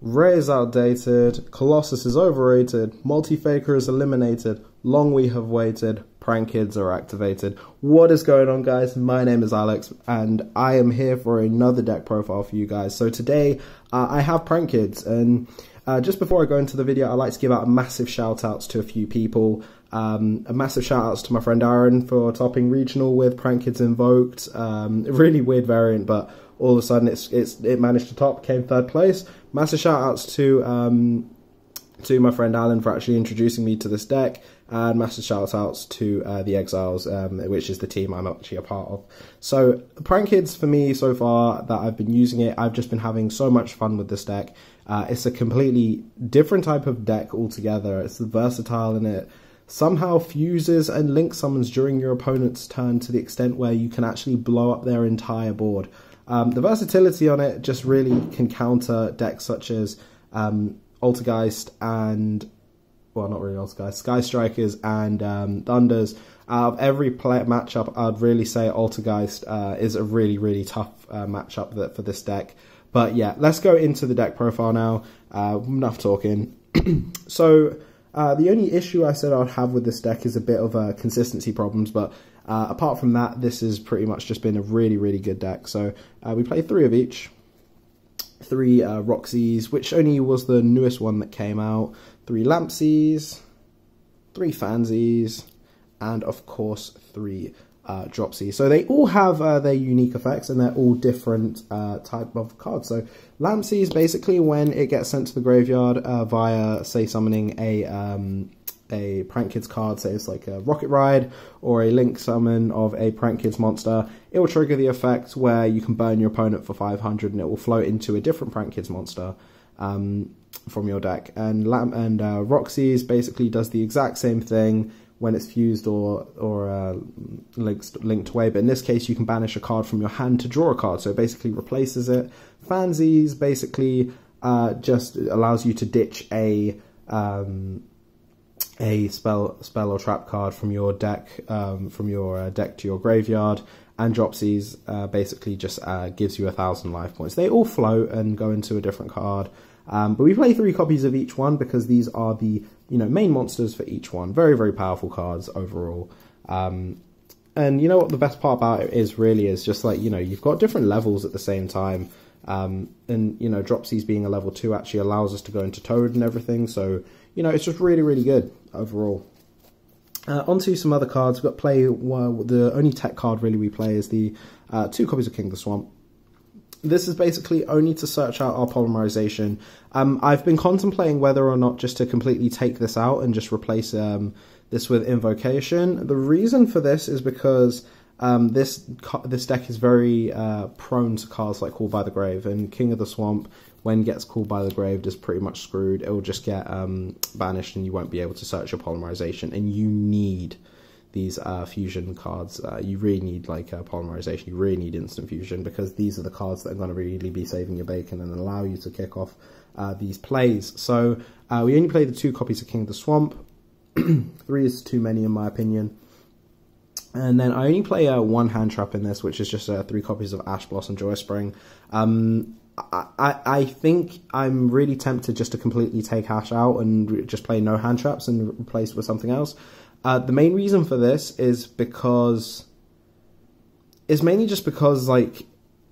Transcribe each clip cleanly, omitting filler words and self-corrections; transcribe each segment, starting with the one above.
Ray is outdated, Colossus is overrated, Multi-Faker is eliminated, long we have waited, Prank Kids are activated. What is going on, guys? My name is Alex, and I am here for another deck profile for you guys. So today, I have Prank Kids, and just before I go into the video, I'd like to give out a massive shout-outs to a few people. A massive shout-outs to my friend Aaron for topping Regional with Prank Kids Invoked. A really weird variant, but all of a sudden it managed to top, came third place. Massive shout-outs to my friend Alan for actually introducing me to this deck, and massive shout-outs to the Exiles, which is the team I'm actually a part of. So Prank Kids, for me so far that I've been using it, I've just been having so much fun with this deck. It's a completely different type of deck altogether. It's versatile, and it somehow fuses and link summons during your opponent's turn to the extent where you can actually blow up their entire board. The versatility on it just really can counter decks such as Altergeist and, well, not really Altergeist, Sky Strikers and Thunders. Out of every matchup, I'd really say Altergeist is a really, really tough matchup for this deck. But yeah, let's go into the deck profile now. Enough talking. So the only issue I said I'd have with this deck is a bit of consistency problems, but apart from that, this has pretty much just been a really, really good deck. So we played 3 of each. 3 Roxies, which only was the newest one that came out. 3 Lampsies, 3 Fansies, and of course 3 Dropsies. So they all have their unique effects, and they're all different type of cards. So Lampsies, basically when it gets sent to the graveyard via, say, summoning a Prank Kids card, say it's like a Rocket Ride or a Link summon of a Prank Kids monster, it will trigger the effect where you can burn your opponent for 500 and it will float into a different Prank Kids monster from your deck. And Roxy's basically does the exact same thing when it's fused or linked away, but in this case you can banish a card from your hand to draw a card, so it basically replaces it. Fansies basically just allows you to ditch a spell or trap card from your deck to your graveyard, and Dropsies basically just gives you 1,000 life points. They all float and go into a different card, but we play 3 copies of each one because these are the main monsters for each one. Very, very powerful cards overall. And you know what the best part about it is just like, you've got different levels at the same time. And Dropsies being a level 2 actually allows us to go into Toad and everything, so it's just really, really good overall. Onto some other cards. We've got the only tech card really we play is the 2 copies of King of the Swamp. This is basically only to search out our polymerization. I've been contemplating whether or not just to completely take this out and just replace this with Invocation. The reason for this is because this deck is very prone to cards like Call by the Grave, and King of the Swamp, when gets Called by the Grave, is pretty much screwed. It will just get banished and you won't be able to search your polymerization, and you need these fusion cards. You really need polymerization, you really need instant fusion, because these are the cards that are going to really be saving your bacon and allow you to kick off these plays. So we only play the 2 copies of King of the Swamp. 3 is too many in my opinion. And then I only play 1 hand trap in this, which is just 3 copies of Ash Blossom Joyspring. I think I'm really tempted just to completely take Ash out and just play no hand traps and replace it with something else. The main reason for this is mainly just because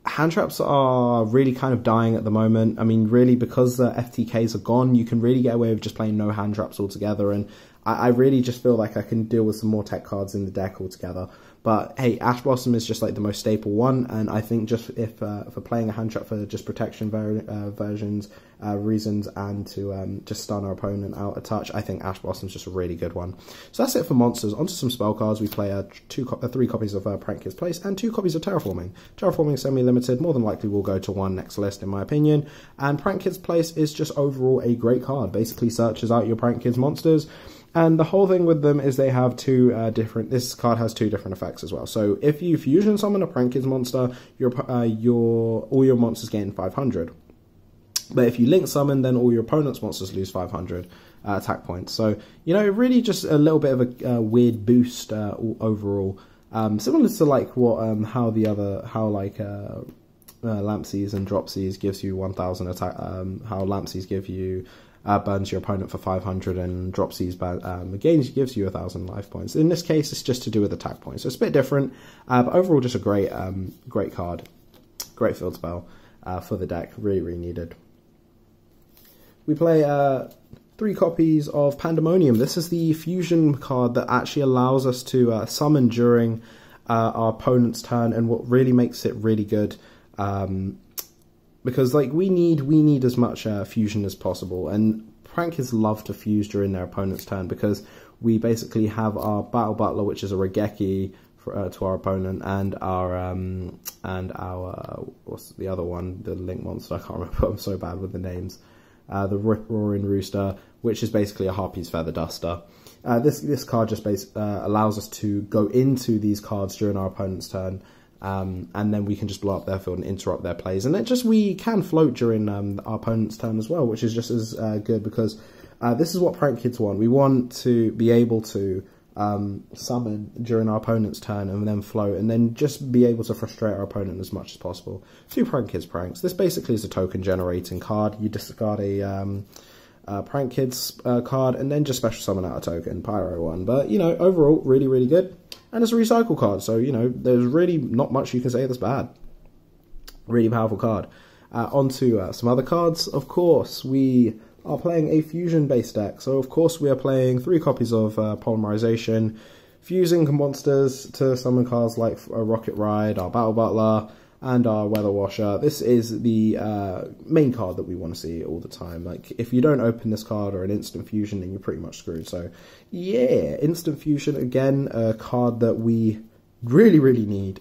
hand traps are really kind of dying at the moment. I mean, really, because the FTKs are gone, you can really get away with just playing no hand traps altogether, and I really just feel like I can deal with some more tech cards in the deck altogether. But hey, Ash Blossom is just like the most staple one, and I think just if for playing a hand trap for just protection reasons, and to just stun our opponent out a touch, I think Ash Blossom is just a really good one. So that's it for monsters. Onto some spell cards. We play 3 copies of Prank Kids Place and 2 copies of Terraforming. Terraforming semi-limited, more than likely will go to 1 next list in my opinion. And Prank Kids Place is just overall a great card. Basically searches out your Prank Kids monsters. And the whole thing with them is they have 2 different... This card has 2 different effects as well. So if you fusion summon a Prank Kids monster, all your monsters gain 500. But if you link summon, then all your opponent's monsters lose 500 attack points. So, really just a little bit of a weird boost overall. Similar to Lampsies and Dropsies gives you 1000 attack. How Lampsies give you burns your opponent for 500, and Dropsies gives you 1000 life points. In this case, it's just to do with attack points, so it's a bit different. But overall, just a great card, great field spell for the deck. Really, really needed. We play 3 copies of Pandemonium. This is the fusion card that actually allows us to summon during our opponent's turn, and what really makes it really good. Because like we need as much fusion as possible, and Prankers love to fuse during their opponent's turn because we basically have our Battle Butler, which is a Regeki to our opponent, and our what's the other one? The Link Monster. I can't remember. I'm so bad with the names. The Rip-Roaring Rooster, which is basically a Harpy's Feather Duster. This card just allows us to go into these cards during our opponent's turn. And then we can just blow up their field and interrupt their plays. And we can float during our opponent's turn as well, which is just as good, because this is what Prank Kids want. We want to be able to summon during our opponent's turn and then float, and then just be able to frustrate our opponent as much as possible. 2 Prank Kids pranks. This basically is a token generating card. You discard a Prank Kids card and then just special summon out a token, Pyro one. But, you know, overall, really, really good. And it's a recycle card, so, you know, there's really not much you can say that's bad. Really powerful card. On to some other cards. Of course, we are playing a fusion-based deck. So, of course, we are playing 3 copies of Polymerization, fusing monsters to summon cards like Rocket Ride, our Battle Butler, and our Weather Washer. This is the main card that we want to see all the time. Like, if you don't open this card or an instant fusion, then you're pretty much screwed. So, yeah, instant fusion, again, a card that we really, really need,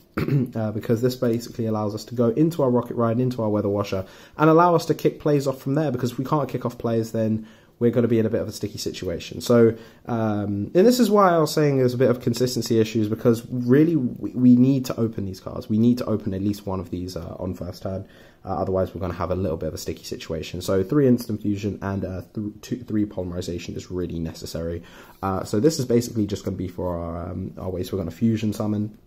because this basically allows us to go into our Rocket Ride, into our Weather Washer, and allow us to kick plays off from there, because if we can't kick off plays, then we're going to be in a bit of a sticky situation. So, and this is why I was saying there's a bit of consistency issues, because really we need to open these cards. We need to open at least one of these on first turn. Otherwise, we're going to have a little bit of a sticky situation. So 3 instant fusion and 3 polymerization is really necessary. So this is basically just going to be for our ways we're going to fusion summon.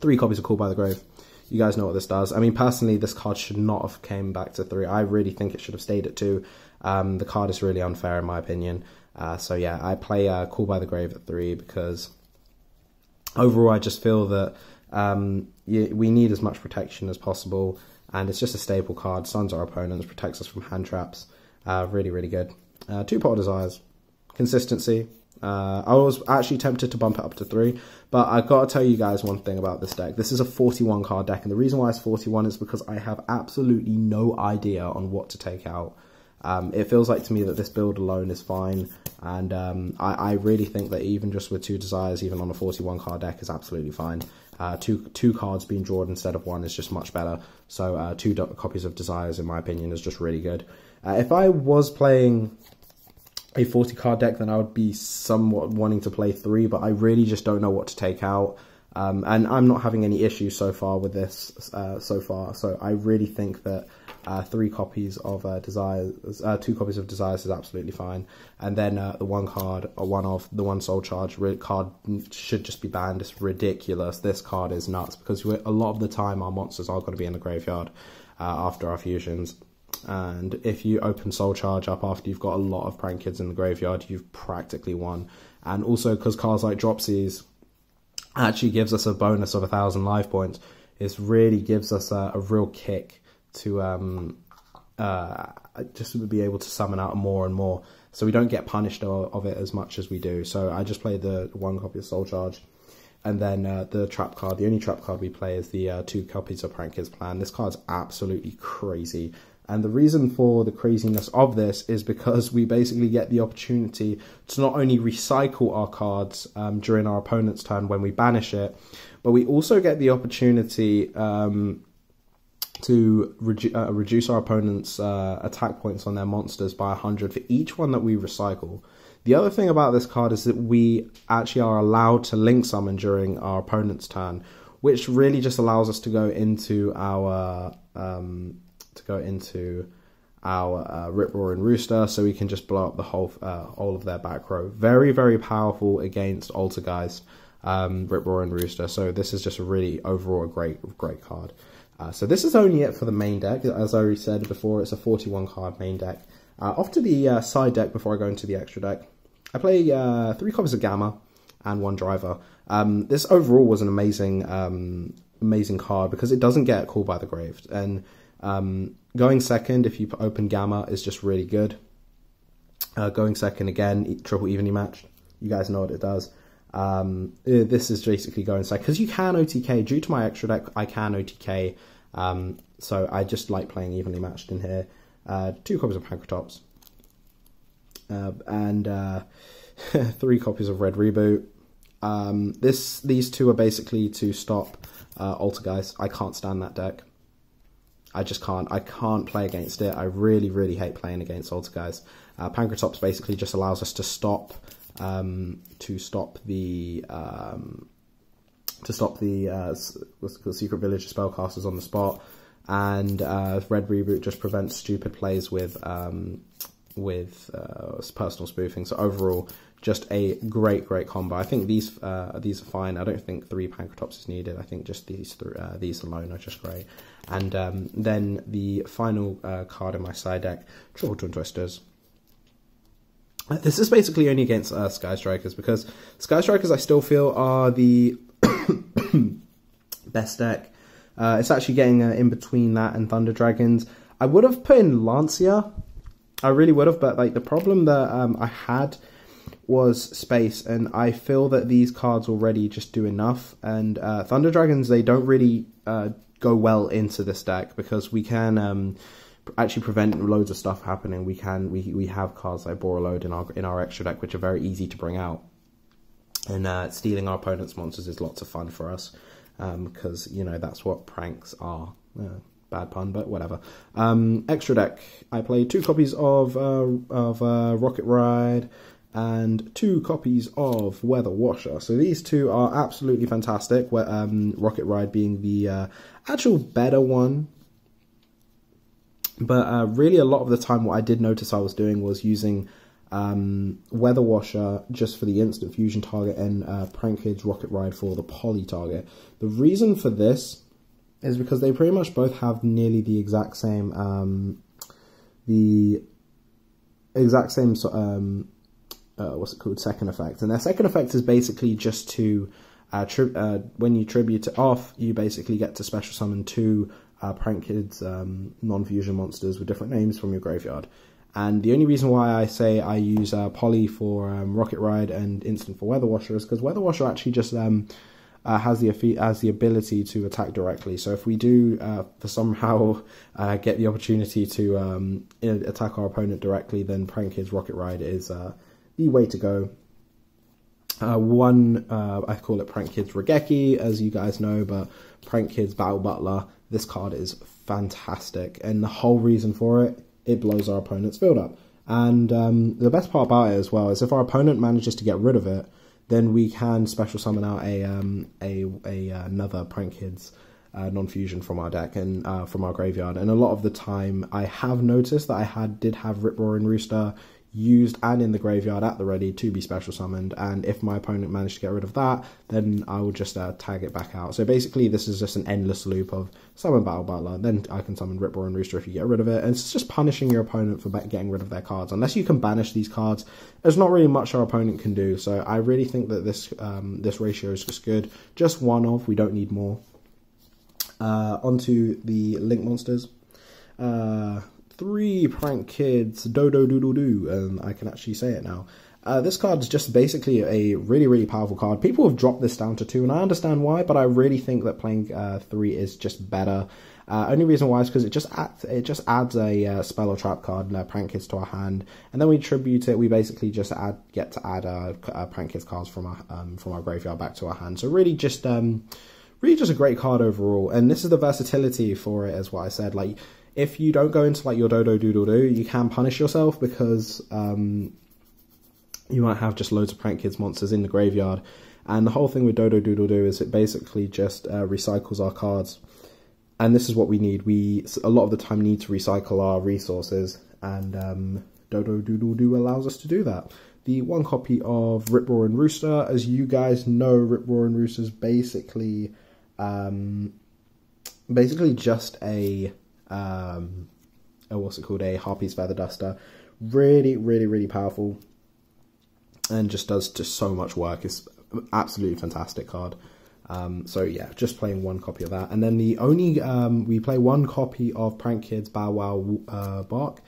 3 copies of Call by the Grave. You guys know what this does. I mean, personally, this card should not have came back to 3. I really think it should have stayed at 2. The card is really unfair in my opinion. So yeah, I play Call by the Grave at 3 because overall I just feel that we need as much protection as possible, and it's just a staple card. Stuns our opponents, protects us from hand traps. Really, really good. 2 Pot of Desires. Consistency. I was actually tempted to bump it up to 3, but I've got to tell you guys one thing about this deck. This is a 41 card deck, and the reason why it's 41 is because I have absolutely no idea on what to take out. It feels like to me that this build alone is fine, and I really think that even just with 2 Desires, even on a 41 card deck, is absolutely fine. Two cards being drawn instead of 1 is just much better, so 2 copies of Desires, in my opinion, is just really good. If I was playing a 40 card deck, then I would be somewhat wanting to play 3, but I really just don't know what to take out. And I'm not having any issues so far with this so I really think that 3 copies of Desires, 2 copies of Desires is absolutely fine. And then the 1 card, or the 1 Soul Charge card should just be banned. It's ridiculous. This card is nuts, because a lot of the time our monsters are going to be in the graveyard after our fusions. And if you open Soul Charge up after you've got a lot of Prank Kids in the graveyard, you've practically won. And also because cards like Dropsies actually gives us a bonus of 1000 life points, it really gives us a real kick to just to be able to summon out more and more, so we don't get punished of it as much as we do. So I just play the 1 copy of Soul Charge, and then the trap card. The only trap card we play is the 2 copies of Prank Kids Plan. This card's absolutely crazy. And the reason for the craziness of this is because we basically get the opportunity to not only recycle our cards during our opponent's turn when we banish it, but we also get the opportunity to reduce our opponent's attack points on their monsters by 100 for each one that we recycle. The other thing about this card is that we actually are allowed to link summon during our opponent's turn, which really just allows us to go into our Rip-Roaring Rooster, so we can just blow up the whole all of their back row. Very, very powerful against Altergeist, Rip-Roaring Rooster. So this is just a really overall great card. So this is only it for the main deck. As I already said before, it's a 41 card main deck. Off to the side deck before I go into the extra deck. I play 3 copies of Gamma and 1 Driver. This overall was an amazing amazing card because it doesn't get called by the grave. And going second, if you open Gamma, is just really good. Going second again, triple evenly matched. You guys know what it does. This is basically going second because you can OTK. Due to my extra deck, I can OTK. So I just like playing evenly matched in here. 2 copies of Pankratops. And 3 copies of Red Reboot. These 2 are basically to stop Altergeist. I can't stand that deck. I just can't. I can't play against it. I really, really hate playing against Altergeist. Pankratops basically just allows us to stop the what's it called, Secret Village spellcasters on the spot, and Red Reboot just prevents stupid plays with personal spoofing. So overall, just a great combo. I think these are fine. I don't think 3 Pankratops is needed. I think just these alone are just great. And then the final card in my side deck, Triple Twin Twisters. This is basically only against Sky Strikers, because Sky Strikers I still feel are the best deck. It's actually getting in between that and Thunder Dragons. I would have put in Lancia. I really would have, but like the problem that I had was space, and I feel that these cards already just do enough. And Thunder Dragons, they don't really go well into this deck because we can actually prevent loads of stuff happening. We have cards like Borreload in our extra deck, which are very easy to bring out. And stealing our opponent's monsters is lots of fun for us because you know that's what pranks are. Bad pun, but whatever. Extra deck. I play 2 copies of Rocket Ride and 2 copies of Weather Washer. So these 2 are absolutely fantastic. Rocket Ride being the actual better one. But really a lot of the time what I did notice I was doing was using Weather Washer just for the instant fusion target and Prank Kids Rocket Ride for the poly target. The reason for this is because they pretty much both have nearly the exact same what's it called, second effect. And their second effect is basically just to when you tribute it off, you basically get to special summon 2 Prank Kids non-fusion monsters with different names from your graveyard. And the only reason why I say I use Poly for Rocket Ride and Instant for Weather Washer is because Weather Washer actually just has the ability to attack directly. So if we do for somehow get the opportunity to attack our opponent directly, then Prank Kids Rocket Ride is the way to go. I call it Prank Kids Regeki, as you guys know, but Prank Kids Battle Butler, this card is fantastic, and the whole reason for it, it blows our opponent's field up. And the best part about it as well is if our opponent manages to get rid of it, then we can special summon out another Prank Kids non-fusion from our deck and from our graveyard. And a lot of the time, I have noticed that I did have Rip Roaring Rooster used and in the graveyard at the ready to be special summoned, and if my opponent managed to get rid of that, then I will just tag it back out. So basically this is just an endless loop of summon Battle Butler, then I can summon Rip Roaring Rooster if you get rid of it, and it's just punishing your opponent for getting rid of their cards. Unless you can banish these cards, there's not really much our opponent can do. So I really think that this ratio is just good. Just one of, we don't need more. Onto the Link monsters. 3 Prank Kids Dodo Doodle Doo, I can actually say it now. This card is just basically a really powerful card. People have dropped this down to 2, and I understand why, but I really think that playing 3 is just better. Only reason why is because it just adds a spell or trap card, Prank Kids, to our hand, and then we tribute it. We basically just get to add Prank Kids cards from our graveyard back to our hand. So really just a great card overall, and this is the versatility for it, as what I said. Like, if you don't go into like your Dodo Doodle Doo, you can punish yourself because you might have just loads of Prank Kids monsters in the graveyard. And the whole thing with Dodo Doodle Doo is it basically just recycles our cards. And this is what we need. We, a lot of the time, need to recycle our resources. And Dodo Doodle Doo allows us to do that. The 1 copy of Rip Roaring Rooster. As you guys know, Rip Roaring Rooster is basically basically just a what's it called, a Harpy's Feather Duster. Really, really, really powerful, and just does just so much work. It's absolutely fantastic card. So yeah, just playing one copy of that, and then the only we play one copy of Prank Kids Bow Wow Bark.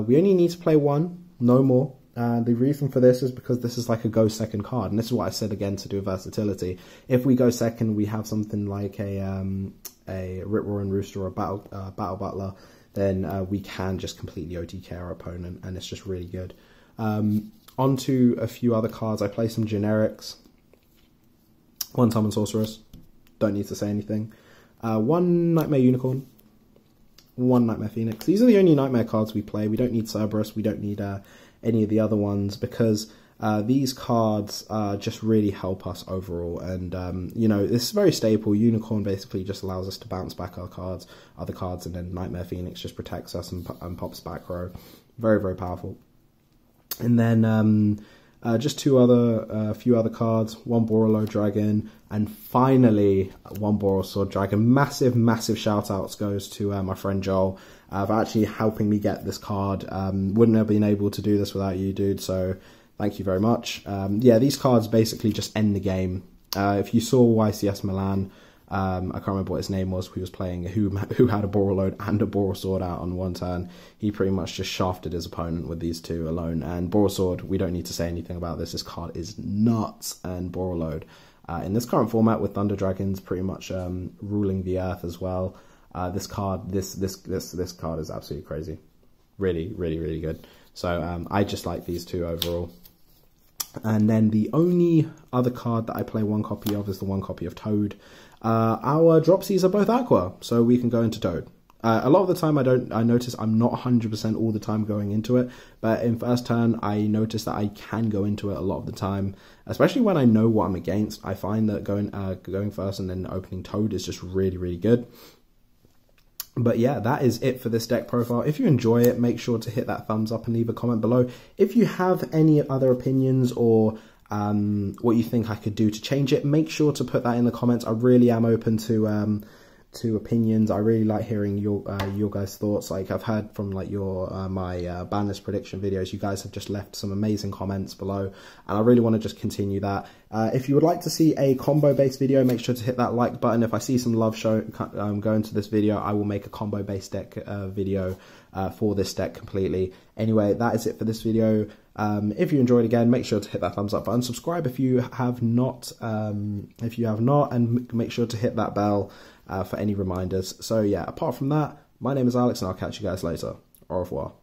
We only need to play one, no more. The reason for this is because this is like a go second card, and this is what I said again to do versatility. If we go second, we have something like a Rip Roaring Rooster or a Battle Butler, then we can just completely OTK our opponent, and it's just really good. Onto a few other cards. I play some generics. One Summon Sorceress, don't need to say anything. One Nightmare Unicorn, one Nightmare Phoenix. These are the only Nightmare cards we play. We don't need Cerberus, we don't need any of the other ones, because these cards just really help us overall. And, you know, it's very stable. Unicorn basically just allows us to bounce back our cards, other cards, and then Nightmare Phoenix just protects us and pops back row. Very, very powerful. And then just few other cards, one Borreload Dragon, and finally one Borrelsword Dragon. Massive shout outs goes to my friend Joel for actually helping me get this card. Wouldn't have been able to do this without you, dude, so thank you very much. Yeah, these cards basically just end the game. If you saw YCS Milan, I can't remember what his name was, who was playing, who had a Borreload and a Borrelsword out on one turn. He pretty much just shafted his opponent with these two alone. And Borrelsword, we don't need to say anything about this. This card is nuts. And Borreload, in this current format with Thunder Dragons pretty much ruling the earth as well, this card is absolutely crazy. Really good. So I just like these two overall. And then the only other card that I play one copy of is the one copy of Toad. Our Dropsies are both Aqua, so we can go into Toad. A lot of the time I notice I'm not 100% all the time going into it, but in first turn I notice that I can go into it a lot of the time, especially when I know what I'm against. I find that going first and then opening Toad is just really good. But yeah, that is it for this deck profile. If you enjoy it, make sure to hit that thumbs up and leave a comment below. If you have any other opinions or what you think I could do to change it, make sure to put that in the comments. I really am open to opinions. I really like hearing your guys' thoughts. Like I've heard from like your my ban list prediction videos, you guys have just left some amazing comments below, and I really want to just continue that. If you would like to see a combo based video, make sure to hit that like button. If I see some love go into this video, I will make a combo based deck video for this deck completely. Anyway, that is it for this video. If you enjoyed, again, make sure to hit that thumbs up button, subscribe if you have not, and make sure to hit that bell for any reminders. So yeah, apart from that, my name is Alex, and I'll catch you guys later. Au revoir.